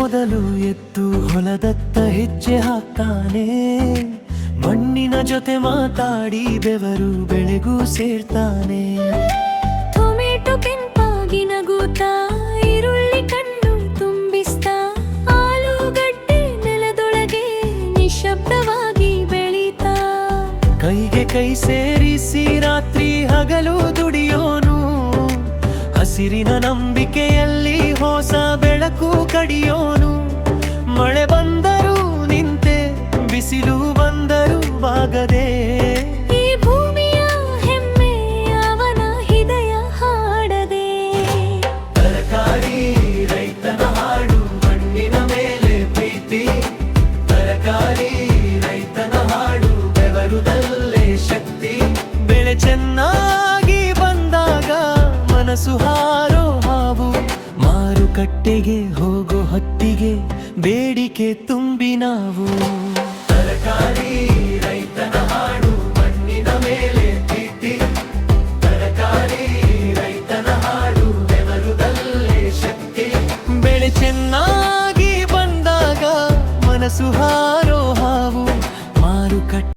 ಮೊದಲು ಎದ್ದು ಹೊಲದತ್ತ ಹೆಜ್ಜೆ ಹಾಕ್ತಾನೆ. ಮಣ್ಣಿನ ಜೊತೆ ಮಾತಾಡಿ ಬೆವರು ಬೆಳೆಗೂ ಸೇರ್ತಾನೆ. ಟೊಮೆಟೊ ಕೆಂಪಾಗಿ ನಗುತ್ತಾ ಈರುಳ್ಳಿ ಕಣ್ಣು ತುಂಬಿಸ್ತಾ ಆಲೂಗಡ್ಡೆ ನೆಲದೊಳಗೆ ನಿಶಬ್ದವಾಗಿ ಬೆಳೀತಾ. ಕೈಗೆ ಕೈ ಸೇರಿಸಿ ರಾತ್ರಿ ಹಗಲು ದುಡಿಯೋನು. ಹಸಿರಿನ ನಂಬಿಕೆಯಲ್ಲಿ ಹೊಸ ಬೆಳಕು ಕಡಿಯೋನು. ಮಳೆ ಬಂದರೂ ನಿಂತೆ, ಬಿಸಿಲು ಬಂದರೂ ಬಾಗದೆ. ಈ ಭೂಮಿಯ ಹೆಮ್ಮೆ ಅವನ ಹೃದಯ ಹಾಡದೆ. ತರಕಾರಿ ರೈತನ ಹಾಡು, ಮಣ್ಣಿನ ಮೇಲೆ ಪ್ರೀತಿ. ತರಕಾರಿ ರೈತನ ಹಾಡು, ಬೆವರುದಲ್ಲೇ ಶಕ್ತಿ. ಬೆಳೆ ಚೆನ್ನಾಗಿ ಬಂದಾಗ ಮನಸ್ಸು ಹಾರೋ ಹಾವು. ಮಾರುಕಟ್ಟೆಗೆ ಹೋಗೋ ಹೊತ್ತಿಗೆ ಬೇಡಿಕೆ ತುಂಬಿ ನಾವು. ತರಕಾರಿ ರೈತನ ಹಾಡು, ಮಣ್ಣಿನ ಮೇಲೆ ಪ್ರೀತಿ. ತರಕಾರಿ ರೈತನ ಹಾಡು, ಬೆವರುದಲ್ಲೇ ಶಕ್ತಿ. ಬೆಳೆ ಚೆನ್ನಾಗಿ ಬಂದಾಗ ಮನಸ್ಸು ಹಾರೋ ಹಾವು. ಮಾರುಕಟ್ಟೆ